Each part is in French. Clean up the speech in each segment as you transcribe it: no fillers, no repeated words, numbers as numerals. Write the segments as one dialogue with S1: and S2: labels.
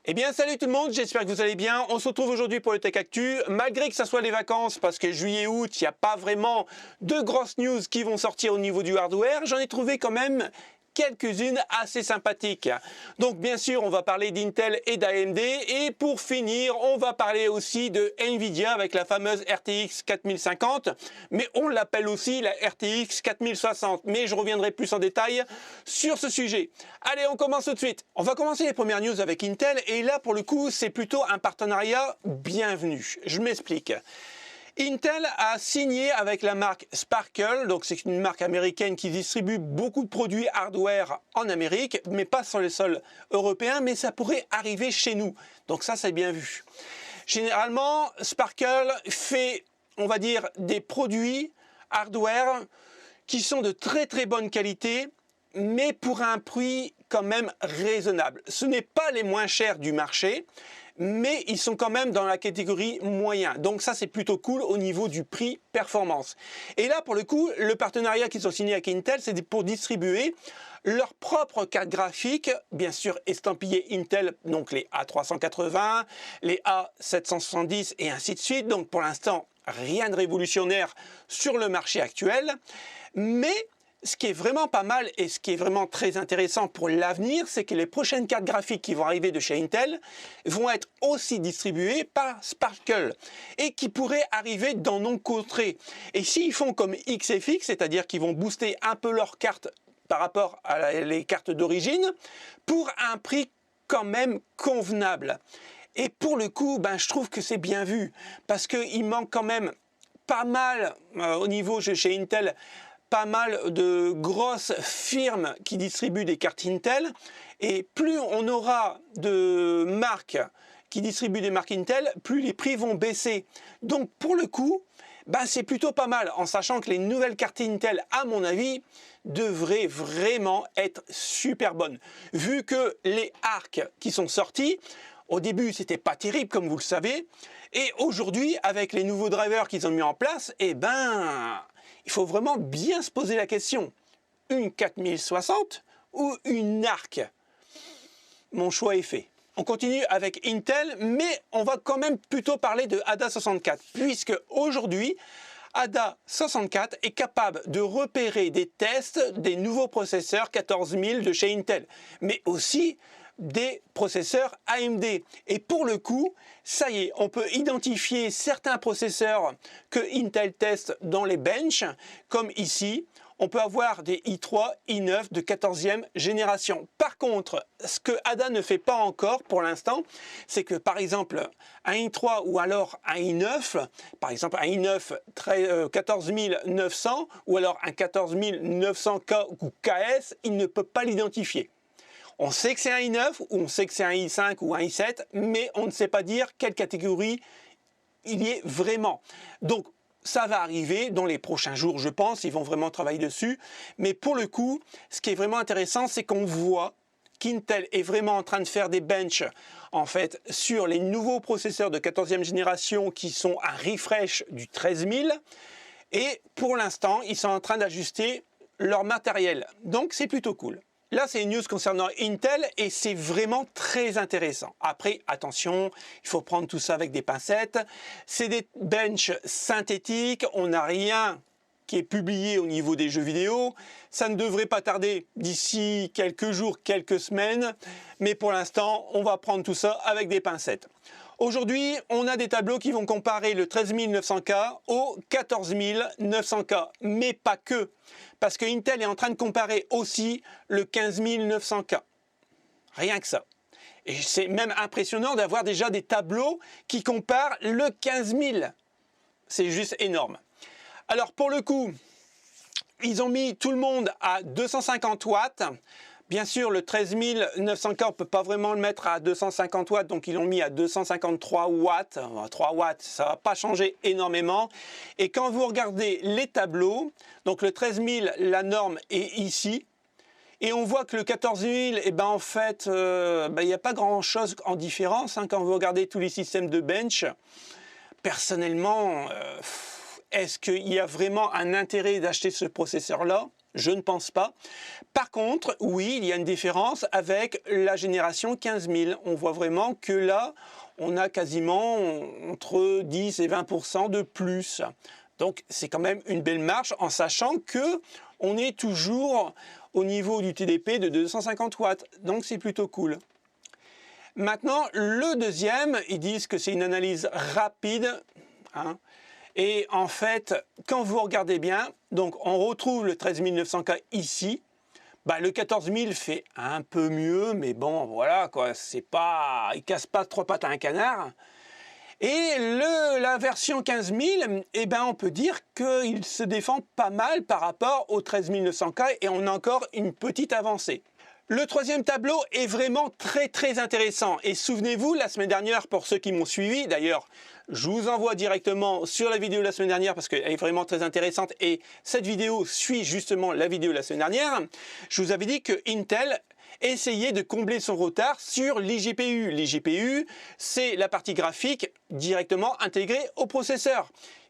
S1: Eh bien salut tout le monde, j'espère que vous allez bien. On se retrouve aujourd'hui pour le Tech Actu. Malgré que ça soit les vacances, parce que juillet-août, il n'y a pas vraiment de grosses news qui vont sortir au niveau du hardware, j'en ai trouvé quand même quelques-unes assez sympathiques. Donc bien sûr, on va parler d'Intel et d'AMD. Et pour finir, on va parler aussi de Nvidia avec la fameuse RTX 4050. Mais on l'appelle aussi la RTX 4060. Mais je reviendrai plus en détail sur ce sujet. Allez, on commence tout de suite. On va commencer les premières news avec Intel. Et là, pour le coup, c'est plutôt un partenariat bienvenu. Je m'explique. Intel a signé avec la marque Sparkle, donc c'est une marque américaine qui distribue beaucoup de produits hardware en Amérique, mais pas sur le sol européen, mais ça pourrait arriver chez nous. Donc ça, c'est bien vu. Généralement, Sparkle fait, on va dire, des produits hardware qui sont de très très bonne qualité, mais pour un prix quand même raisonnable. Ce n'est pas les moins chers du marché, mais ils sont quand même dans la catégorie moyen. Donc ça, c'est plutôt cool au niveau du prix performance. Et là, pour le coup, le partenariat qu'ils ont signé avec Intel, c'est pour distribuer leur propre carte graphique, bien sûr estampillé Intel, donc les A380, les A770 et ainsi de suite. Donc pour l'instant, rien de révolutionnaire sur le marché actuel, mais ce qui est vraiment pas mal et ce qui est vraiment très intéressant pour l'avenir, c'est que les prochaines cartes graphiques qui vont arriver de chez Intel vont être aussi distribuées par Sparkle et qui pourraient arriver dans nos contrées. Et s'ils font comme XFX, c'est-à-dire qu'ils vont booster un peu leurs cartes par rapport à les cartes d'origine, pour un prix quand même convenable. Et pour le coup, je trouve que c'est bien vu, parce qu'il manque quand même pas mal au niveau chez Intel, pas mal de grosses firmes qui distribuent des cartes Intel, et plus on aura de marques qui distribuent des marques Intel, plus les prix vont baisser. Donc pour le coup, c'est plutôt pas mal, en sachant que les nouvelles cartes Intel, à mon avis, devraient vraiment être super bonnes. Vu que les arcs qui sont sortis, au début, c'était pas terrible, comme vous le savez, et aujourd'hui, avec les nouveaux drivers qu'ils ont mis en place, il faut vraiment bien se poser la question. Une 4060 ou une ARC? Mon choix est fait. On continue avec Intel, mais on va quand même plutôt parler de Ada 64, puisque aujourd'hui, Ada 64 est capable de repérer des tests des nouveaux processeurs 14000 de chez Intel, mais aussi des processeurs AMD. Et pour le coup, ça y est, on peut identifier certains processeurs que Intel teste dans les benches, comme ici. On peut avoir des i3, i9 de 14e génération. Par contre, ce que Ada ne fait pas encore pour l'instant, c'est que par exemple, un i3 ou alors un i9, par exemple un i9 14900 ou alors un 14900K ou KS, il ne peut pas l'identifier. On sait que c'est un i9 ou on sait que c'est un i5 ou un i7, mais on ne sait pas dire quelle catégorie il y est vraiment. Donc, ça va arriver dans les prochains jours, je pense, ils vont vraiment travailler dessus. Mais pour le coup, ce qui est vraiment intéressant, c'est qu'on voit qu'Intel est vraiment en train de faire des benches en fait sur les nouveaux processeurs de 14e génération qui sont un refresh du 13000. Et pour l'instant, ils sont en train d'ajuster leur matériel. Donc, c'est plutôt cool. Là, c'est une news concernant Intel et c'est vraiment très intéressant. Après, attention, il faut prendre tout ça avec des pincettes. C'est des benches synthétiques, on n'a rien qui est publié au niveau des jeux vidéo. Ça ne devrait pas tarder d'ici quelques jours, quelques semaines. Mais pour l'instant, on va prendre tout ça avec des pincettes. Aujourd'hui, on a des tableaux qui vont comparer le 13900K au 14900K, mais pas que, parce que Intel est en train de comparer aussi le 15900K. Rien que ça. Et c'est même impressionnant d'avoir déjà des tableaux qui comparent le 15000. C'est juste énorme. Alors pour le coup, ils ont mis tout le monde à 250 watts. Bien sûr, le 13900K, on ne peut pas vraiment le mettre à 250 watts, donc ils l'ont mis à 253 watts. 3 watts, ça ne va pas changer énormément. Et quand vous regardez les tableaux, donc le 13000, la norme est ici. Et on voit que le 14000, en fait, il n'y a pas grand-chose en différence. Quand vous regardez tous les systèmes de bench, personnellement, est-ce qu'il y a vraiment un intérêt d'acheter ce processeur-là? Je ne pense pas. Par contre, oui, il y a une différence avec la génération 15000. On voit vraiment que là, on a quasiment entre 10 et 20% de plus. Donc, c'est quand même une belle marche en sachant que on est toujours au niveau du TDP de 250 watts. Donc, c'est plutôt cool. Maintenant, le deuxième, ils disent que c'est une analyse rapide. Hein. Et en fait, quand vous regardez bien, donc on retrouve le 13900K ici. Bah, le 14000 fait un peu mieux, mais bon, voilà, quoi, c'est pas, il casse pas trois pattes à un canard. Et la version 15000, eh ben, on peut dire qu'il se défend pas mal par rapport au 13900K et on a encore une petite avancée. Le troisième tableau est vraiment très intéressant et souvenez-vous, la semaine dernière, pour ceux qui m'ont suivi, d'ailleurs, je vous envoie directement sur la vidéo de la semaine dernière parce qu'elle est vraiment très intéressante et cette vidéo suit justement la vidéo de la semaine dernière. Je vous avais dit que Intel essayait de combler son retard sur l'IGPU. L'IGPU, c'est la partie graphique directement intégrée au processeur.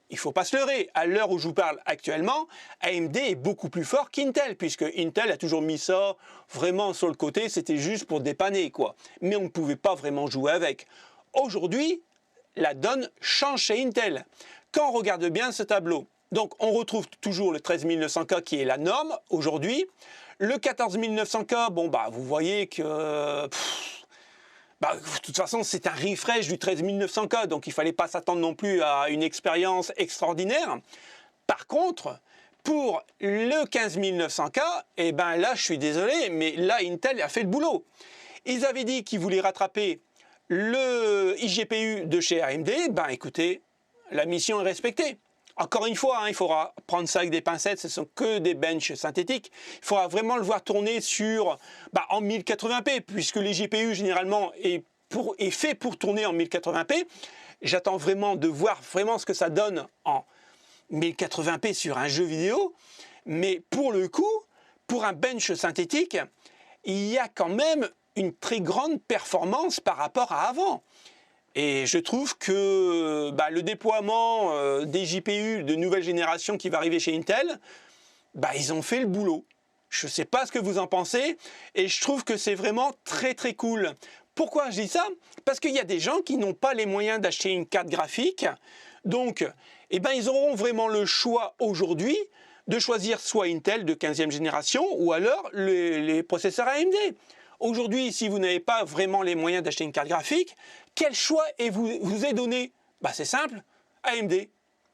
S1: Il ne faut pas se leurrer, à l'heure où je vous parle actuellement, AMD est beaucoup plus fort qu'Intel, puisque Intel a toujours mis ça vraiment sur le côté, c'était juste pour dépanner, quoi. Mais on ne pouvait pas vraiment jouer avec. Aujourd'hui, la donne change chez Intel. Quand on regarde bien ce tableau, donc on retrouve toujours le 13900K qui est la norme aujourd'hui. Le 14900K, bon bah vous voyez que... de toute façon, c'est un refresh du 13900K, donc il ne fallait pas s'attendre non plus à une expérience extraordinaire. Par contre, pour le 15900K, eh ben là, je suis désolé, mais là, Intel a fait le boulot. Ils avaient dit qu'ils voulaient rattraper le IGPU de chez AMD. Ben écoutez, la mission est respectée. Encore une fois, hein, il faudra prendre ça avec des pincettes, ce ne sont que des benches synthétiques. Il faudra vraiment le voir tourner sur, en 1080p, puisque les GPU généralement est fait pour tourner en 1080p. J'attends vraiment de voir vraiment ce que ça donne en 1080p sur un jeu vidéo. Mais pour le coup, pour un bench synthétique, il y a quand même une très grande performance par rapport à avant. Et je trouve que le déploiement des GPU de nouvelle génération qui va arriver chez Intel, ils ont fait le boulot. Je ne sais pas ce que vous en pensez et je trouve que c'est vraiment très cool. Pourquoi je dis ça? Parce qu'il y a des gens qui n'ont pas les moyens d'acheter une carte graphique. Donc, ils auront vraiment le choix aujourd'hui de choisir soit Intel de 15e génération ou alors les processeurs AMD. Aujourd'hui, si vous n'avez pas vraiment les moyens d'acheter une carte graphique, quel choix vous est donné? C'est simple, AMD.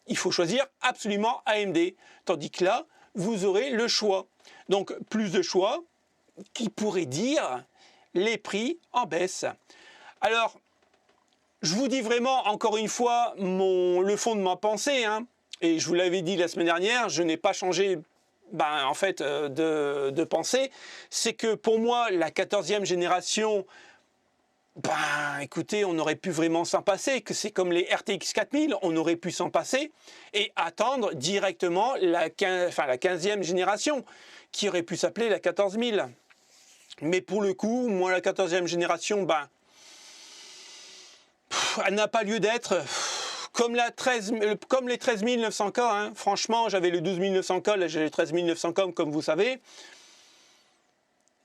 S1: Il faut choisir absolument AMD. Tandis que là, vous aurez le choix. Donc, plus de choix, qui pourrait dire les prix en baisse. Alors, je vous dis vraiment, encore une fois, le fond de ma pensée, hein, et je vous l'avais dit la semaine dernière, je n'ai pas changé de pensée, c'est que pour moi, la 14e génération, écoutez, on aurait pu vraiment s'en passer, que c'est comme les RTX 4000, on aurait pu s'en passer et attendre directement la 15e génération, qui aurait pu s'appeler la 14000. Mais pour le coup, moi, la 14e génération, elle n'a pas lieu d'être. Comme les 13900K, hein. Franchement, j'avais le 12900K, là j'ai le 13900K comme vous savez.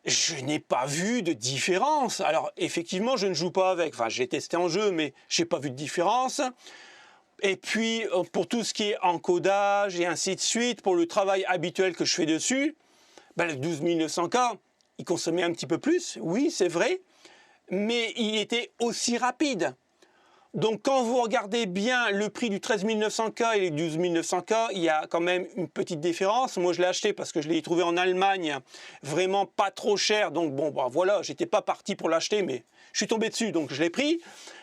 S1: Je n'ai pas vu de différence. Alors effectivement, je ne joue pas avec, j'ai testé en jeu, mais je n'ai pas vu de différence. Et puis, pour tout ce qui est encodage et ainsi de suite, pour le travail habituel que je fais dessus, le 12900K, il consommait un petit peu plus, oui, c'est vrai, mais il était aussi rapide. Donc quand vous regardez bien le prix du 13900K et les 12900K, il y a quand même une petite différence. Moi je l'ai acheté parce que je l'ai trouvé en Allemagne vraiment pas trop cher. Donc voilà, j'étais pas parti pour l'acheter, mais je suis tombé dessus, donc je l'ai pris.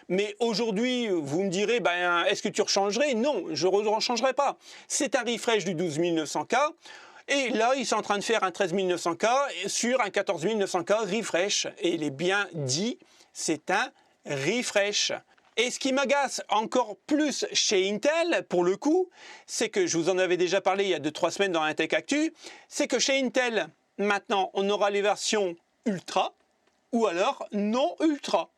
S1: Mais aujourd'hui, vous me direz, est-ce que tu rechangerais? Non, je ne rechangerai pas. C'est un refresh du 12900K. Et là, ils sont en train de faire un 13900K sur un 14900K refresh. Et il est bien dit, c'est un refresh. Et ce qui m'agace encore plus chez Intel, pour le coup, c'est que je vous en avais déjà parlé il y a 2-3 semaines dans Tech Actu, c'est que chez Intel, maintenant, on aura les versions Ultra ou alors non Ultra.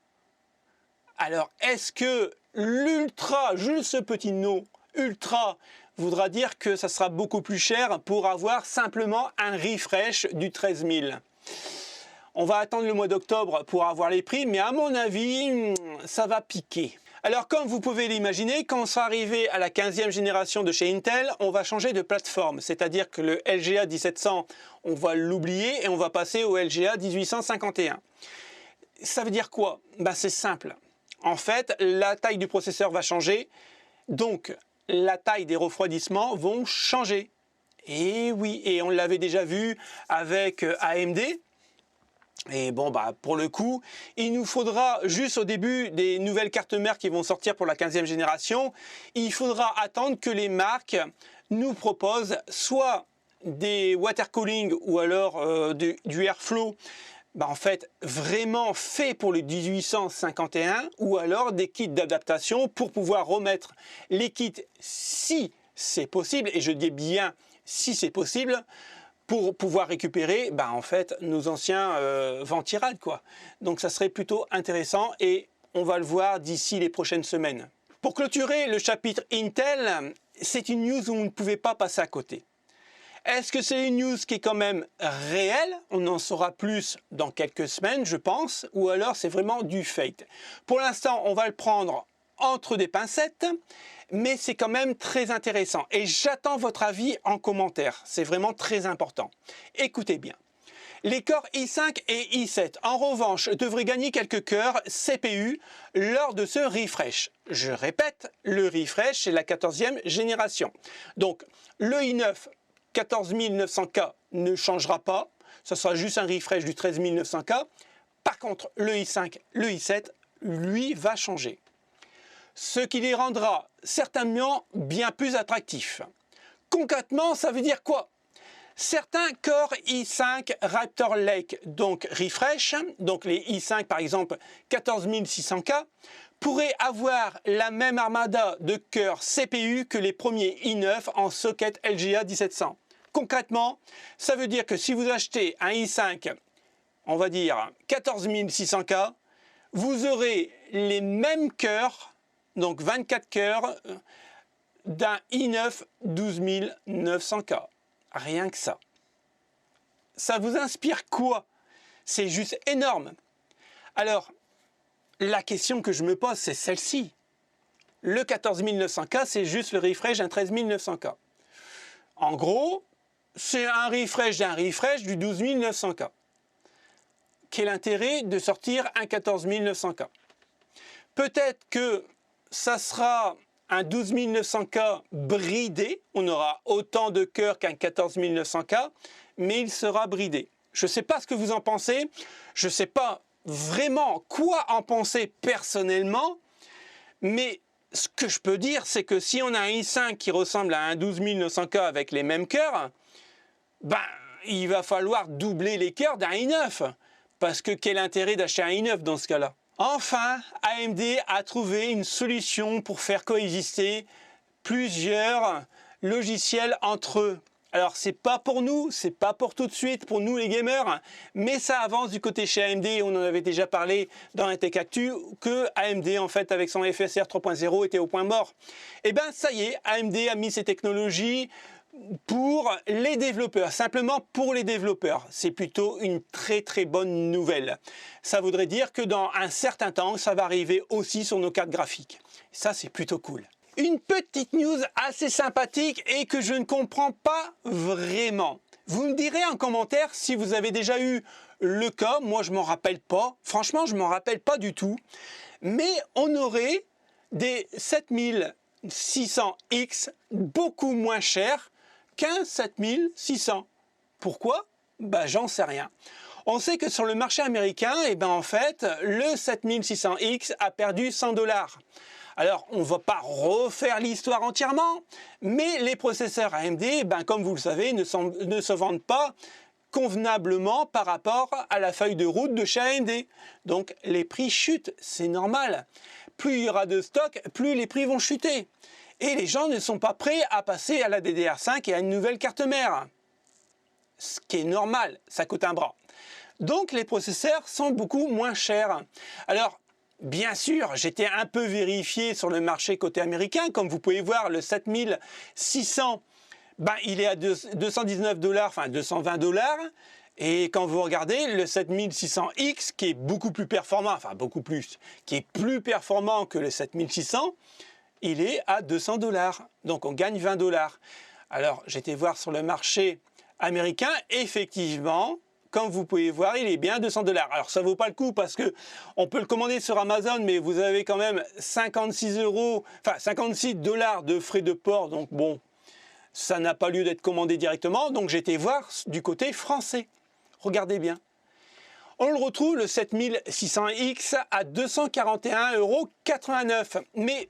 S1: Alors, est-ce que l'Ultra, juste ce petit nom, Ultra, voudra dire que ça sera beaucoup plus cher pour avoir simplement un refresh du 13000. On va attendre le mois d'octobre pour avoir les prix, mais à mon avis, ça va piquer. Alors comme vous pouvez l'imaginer, quand on sera arrivé à la 15e génération de chez Intel, on va changer de plateforme. C'est-à-dire que le LGA 1700, on va l'oublier et on va passer au LGA 1851. Ça veut dire quoi? C'est simple. En fait, la taille du processeur va changer, donc la taille des refroidissements vont changer. Et oui, et on l'avait déjà vu avec AMD. Et bon, pour le coup, il nous faudra, juste au début des nouvelles cartes mères qui vont sortir pour la 15e génération, il faudra attendre que les marques nous proposent soit des water cooling ou alors du airflow, en fait, vraiment fait pour le 1851, ou alors des kits d'adaptation pour pouvoir remettre les kits si c'est possible, et je dis bien si c'est possible, pour pouvoir récupérer en fait nos anciens ventirad quoi. Donc ça serait plutôt intéressant et on va le voir d'ici les prochaines semaines. Pour clôturer le chapitre Intel, c'est une news où on ne pouvait pas passer à côté. Est-ce que c'est une news qui est quand même réelle? On en saura plus dans quelques semaines je pense, ou alors c'est vraiment du fake. Pour l'instant on va le prendre entre des pincettes, mais c'est quand même très intéressant et j'attends votre avis en commentaire, c'est vraiment très important. Écoutez bien, les cores i5 et i7 en revanche devraient gagner quelques cœurs CPU lors de ce refresh. Je répète, le refresh c'est la 14e génération. Donc le i9 14900K ne changera pas, ce sera juste un refresh du 13900K. Par contre le i5, le i7, lui va changer. Ce qui les rendra certainement bien plus attractifs. Concrètement, ça veut dire quoi? Certains Core i5 Raptor Lake, donc refresh, donc les i5 par exemple 14600K, pourraient avoir la même armada de cœurs CPU que les premiers i9 en socket LGA 1700. Concrètement, ça veut dire que si vous achetez un i5, on va dire 14600K, vous aurez les mêmes cœurs, donc 24 cœurs d'un i9 12900K. Rien que ça. Ça vous inspire quoi? C'est juste énorme. Alors, la question que je me pose, c'est celle-ci. Le 14900K, c'est juste le refresh d'un 13900K. En gros, c'est un refresh d'un refresh du 12900K. Quel intérêt de sortir un 14900K? Peut-être que ça sera un 12900K bridé, on aura autant de cœurs qu'un 14900K, mais il sera bridé. Je ne sais pas ce que vous en pensez, je ne sais pas vraiment quoi en penser personnellement, mais ce que je peux dire, c'est que si on a un i5 qui ressemble à un 12900K avec les mêmes cœurs, il va falloir doubler les cœurs d'un i9, parce que quel intérêt d'acheter un i9 dans ce cas-là? Enfin, AMD a trouvé une solution pour faire coexister plusieurs logiciels entre eux. Alors c'est pas pour nous, c'est pas pour tout de suite, pour nous les gamers, mais ça avance du côté chez AMD, on en avait déjà parlé dans la Tech Actu, que AMD en fait avec son FSR 3.0 était au point mort. Et bien ça y est, AMD a mis ces technologies pour les développeurs, simplement pour les développeurs. C'est plutôt une très très bonne nouvelle. Ça voudrait dire que dans un certain temps, ça va arriver aussi sur nos cartes graphiques. Ça, c'est plutôt cool. Une petite news assez sympathique et que je ne comprends pas vraiment. Vous me direz en commentaire si vous avez déjà eu le cas. Moi, je m'en rappelle pas. Franchement, je m'en rappelle pas du tout. Mais on aurait des 7600X beaucoup moins chers qu'un 7600. Pourquoi? J'en sais rien. On sait que sur le marché américain, en fait, le 7600X a perdu 100 $. Alors, on ne va pas refaire l'histoire entièrement, mais les processeurs AMD, comme vous le savez, ne se vendent pas convenablement par rapport à la feuille de route de chez AMD. Donc, les prix chutent, c'est normal. Plus il y aura de stock, plus les prix vont chuter. Et les gens ne sont pas prêts à passer à la DDR5 et à une nouvelle carte mère. Ce qui est normal, ça coûte un bras. Donc les processeurs sont beaucoup moins chers. Alors, bien sûr, j'étais un peu vérifié sur le marché côté américain. Comme vous pouvez voir, le 7600, il est à 219 $, enfin 220 $. Et quand vous regardez le 7600X, qui est beaucoup plus performant, enfin beaucoup plus, qui est plus performant que le 7600, il est à 200 $. Donc on gagne 20 $. Alors j'étais voir sur le marché américain, effectivement, comme vous pouvez voir, il est bien à 200 $. Alors ça ne vaut pas le coup parce que on peut le commander sur Amazon, mais vous avez quand même 56 $ de frais de port, donc bon, ça n'a pas lieu d'être commandé directement. Donc j'étais voir du côté français. Regardez bien. On le retrouve, le 7600X, à 241,89 €. Mais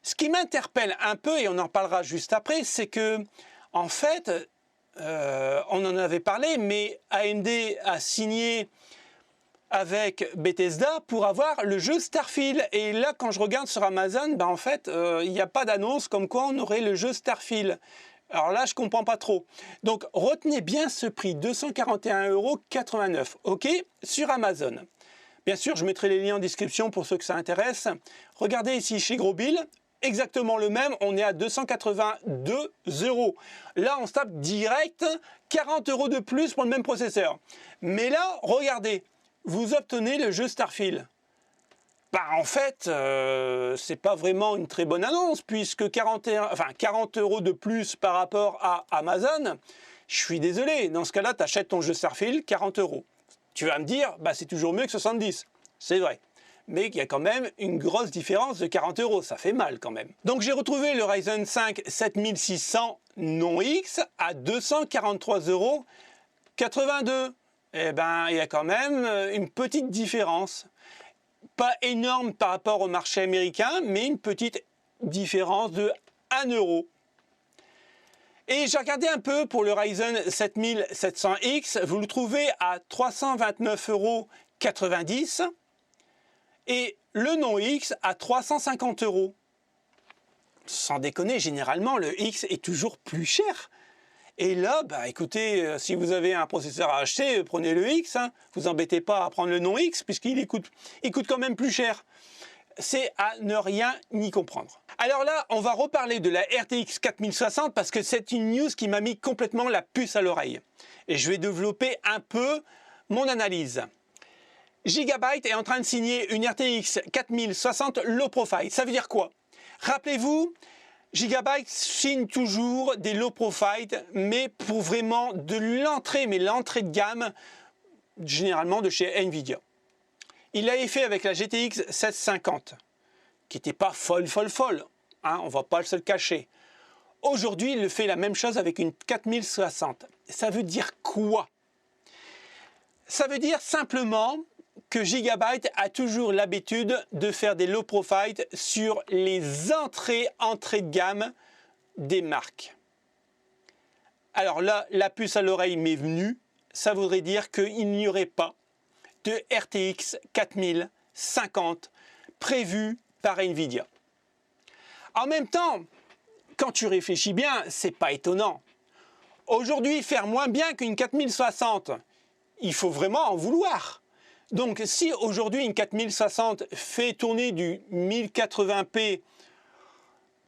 S1: ce qui m'interpelle un peu, et on en parlera juste après, c'est que, en fait, on en avait parlé, mais AMD a signé avec Bethesda pour avoir le jeu Starfield. Et là, quand je regarde sur Amazon, en fait, il n'y a pas d'annonce comme quoi on aurait le jeu Starfield. Alors là, je ne comprends pas trop. Donc, retenez bien ce prix, 241,89 €, ok, sur Amazon. Bien sûr, je mettrai les liens en description pour ceux que ça intéresse. Regardez ici chez Grosbill, exactement le même, on est à 282 €. Là, on se tape direct 40 € de plus pour le même processeur. Mais là, regardez, vous obtenez le jeu Starfield. En fait, c'est pas vraiment une très bonne annonce, puisque 40 € de plus par rapport à Amazon, je suis désolé, dans ce cas-là, tu achètes ton jeu Starfield, 40 €. Tu vas me dire, c'est toujours mieux que 70, c'est vrai. Mais il y a quand même une grosse différence de 40 €, ça fait mal quand même. Donc j'ai retrouvé le Ryzen 5 7600 non X à 243,82 €. Eh bien, il y a quand même une petite différence. Pas énorme par rapport au marché américain, mais une petite différence de 1 €. Et j'ai regardé un peu pour le Ryzen 7700X, vous le trouvez à 329,90 € et le non X à 350 €. Sans déconner, généralement le X est toujours plus cher. Et là, écoutez, si vous avez un processeur à acheter, prenez le X, hein. Vous embêtez pas à prendre le non X, puisqu'il coûte quand même plus cher. C'est à ne rien y comprendre. Alors là, on va reparler de la RTX 4060, parce que c'est une news qui m'a mis complètement la puce à l'oreille. Et je vais développer un peu mon analyse. Gigabyte est en train de signer une RTX 4060 low profile. Ça veut dire quoi? Rappelez-vous, Gigabyte signe toujours des low profile, mais pour vraiment de l'entrée, mais l'entrée de gamme, généralement de chez Nvidia. Il l'avait fait avec la GTX 1650, qui n'était pas folle, hein, on ne va pas se le cacher. Aujourd'hui, il le fait la même chose avec une 4060. Ça veut dire quoi? Ça veut dire simplement que Gigabyte a toujours l'habitude de faire des low profile sur les entrées de gamme des marques. Alors là, la puce à l'oreille m'est venue, ça voudrait dire qu'il n'y aurait pas de RTX 4050 prévu par Nvidia. En même temps, quand tu réfléchis bien, c'est pas étonnant. Aujourd'hui, faire moins bien qu'une 4060, il faut vraiment en vouloir. Donc si aujourd'hui une 4060 fait tourner du 1080p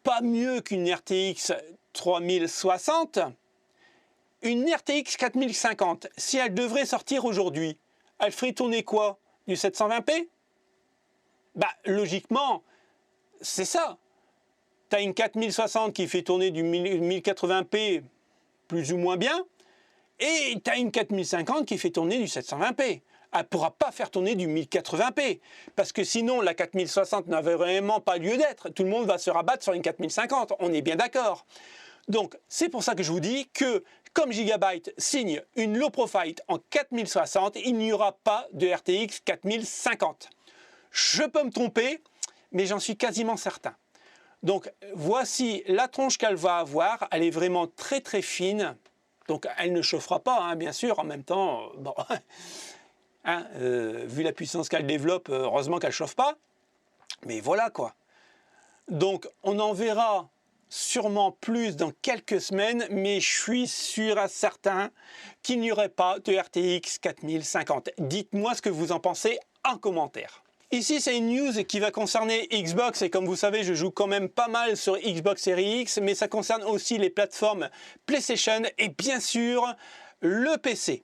S1: pas mieux qu'une RTX 3060, une RTX 4050, si elle devrait sortir aujourd'hui, elle ferait tourner quoi? Du 720p? Logiquement, c'est ça. Tu as une 4060 qui fait tourner du 1080p plus ou moins bien, et tu as une 4050 qui fait tourner du 720p. Elle ne pourra pas faire tourner du 1080p, parce que sinon la 4060 n'avait vraiment pas lieu d'être. Tout le monde va se rabattre sur une 4050, on est bien d'accord. Donc c'est pour ça que je vous dis que comme Gigabyte signe une low profile en 4060, il n'y aura pas de RTX 4050. Je peux me tromper, mais j'en suis quasiment certain. Donc voici la tronche qu'elle va avoir, elle est vraiment très très fine, donc elle ne chauffera pas, hein, bien sûr, en même temps, bon, hein, vu la puissance qu'elle développe, heureusement qu'elle ne chauffe pas, mais voilà quoi. Donc on en verra sûrement plus dans quelques semaines, mais je suis sûr et certain qu'il n'y aurait pas de RTX 4050. Dites-moi ce que vous en pensez en commentaire. Ici, c'est une news qui va concerner Xbox et comme vous savez, je joue quand même pas mal sur Xbox Series X, mais ça concerne aussi les plateformes PlayStation et bien sûr le PC.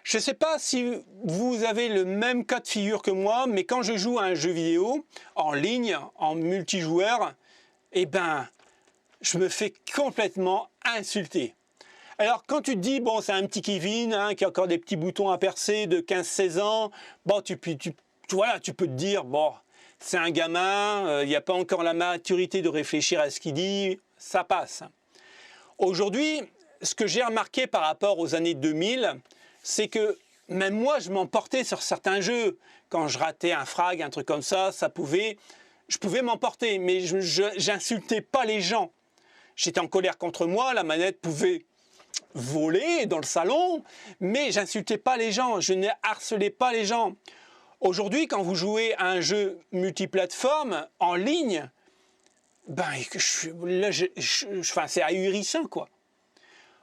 S1: Je ne sais pas si vous avez le même cas de figure que moi, mais quand je joue à un jeu vidéo en ligne, en multijoueur, eh ben, je me fais complètement insulter. Alors quand tu te dis, bon, c'est un petit Kevin hein, qui a encore des petits boutons à percer de 15-16 ans, bon, voilà, tu peux te dire, bon, c'est un gamin, il n'y a pas encore la maturité de réfléchir à ce qu'il dit, ça passe. Aujourd'hui, ce que j'ai remarqué par rapport aux années 2000, c'est que même moi, je m'emportais sur certains jeux. Quand je ratais un frag, un truc comme ça, je pouvais m'emporter, mais je n'insultais pas les gens. J'étais en colère contre moi, la manette pouvait voler dans le salon, mais j'insultais pas les gens, je ne harcelais pas les gens. Aujourd'hui, quand vous jouez à un jeu multiplateforme en ligne, ben, c'est ahurissant, quoi.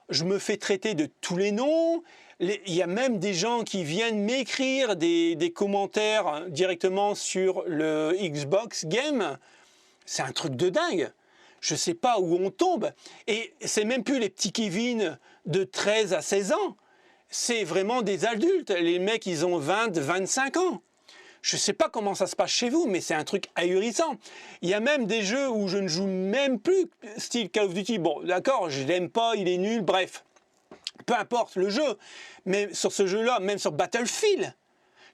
S1: Je me fais traiter de tous les noms. Il y a même des gens qui viennent m'écrire des commentaires directement sur le Xbox Game. C'est un truc de dingue. Je ne sais pas où on tombe. Et c'est même plus les petits Kevin de 13 à 16 ans. C'est vraiment des adultes. Les mecs, ils ont 20, 25 ans. Je ne sais pas comment ça se passe chez vous, mais c'est un truc ahurissant. Il y a même des jeux où je ne joue même plus, style Call of Duty. Bon, d'accord, je l'aime pas, il est nul, bref. Peu importe le jeu. Mais sur ce jeu-là, même sur Battlefield.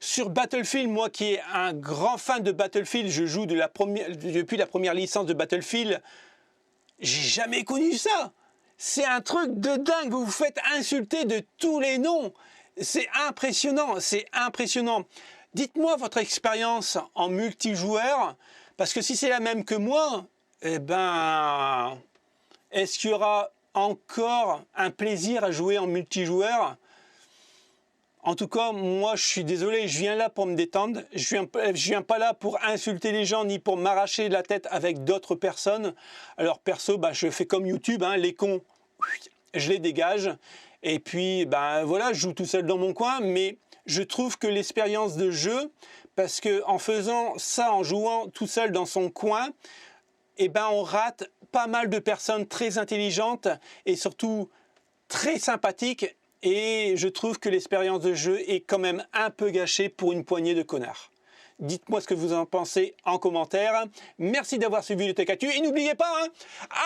S1: Sur Battlefield, moi qui est un grand fan de Battlefield, je joue depuis la première licence de Battlefield. J'ai jamais connu ça. C'est un truc de dingue. Vous vous faites insulter de tous les noms. C'est impressionnant, c'est impressionnant. Dites-moi votre expérience en multijoueur, parce que si c'est la même que moi, eh ben, est-ce qu'il y aura encore un plaisir à jouer en multijoueur? En tout cas, moi, je suis désolé, je viens là pour me détendre. Je viens pas là pour insulter les gens, ni pour m'arracher la tête avec d'autres personnes. Alors, perso, bah, je fais comme YouTube, hein, les cons, je les dégage. Et puis, ben voilà, je joue tout seul dans mon coin, mais je trouve que l'expérience de jeu, parce qu'en faisant ça, en jouant tout seul dans son coin, eh ben on rate pas mal de personnes très intelligentes et surtout très sympathiques. Et je trouve que l'expérience de jeu est quand même un peu gâchée pour une poignée de connards. Dites-moi ce que vous en pensez en commentaire. Merci d'avoir suivi le Tech Actu. Et n'oubliez pas, hein,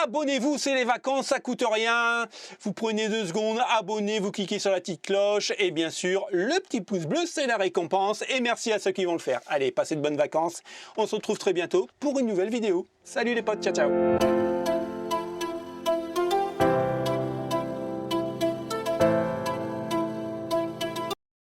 S1: abonnez-vous, c'est les vacances, ça coûte rien. Vous prenez 2 secondes, abonnez, vous cliquez sur la petite cloche. Et bien sûr, le petit pouce bleu, c'est la récompense. Et merci à ceux qui vont le faire. Allez, passez de bonnes vacances. On se retrouve très bientôt pour une nouvelle vidéo. Salut les potes, ciao ciao.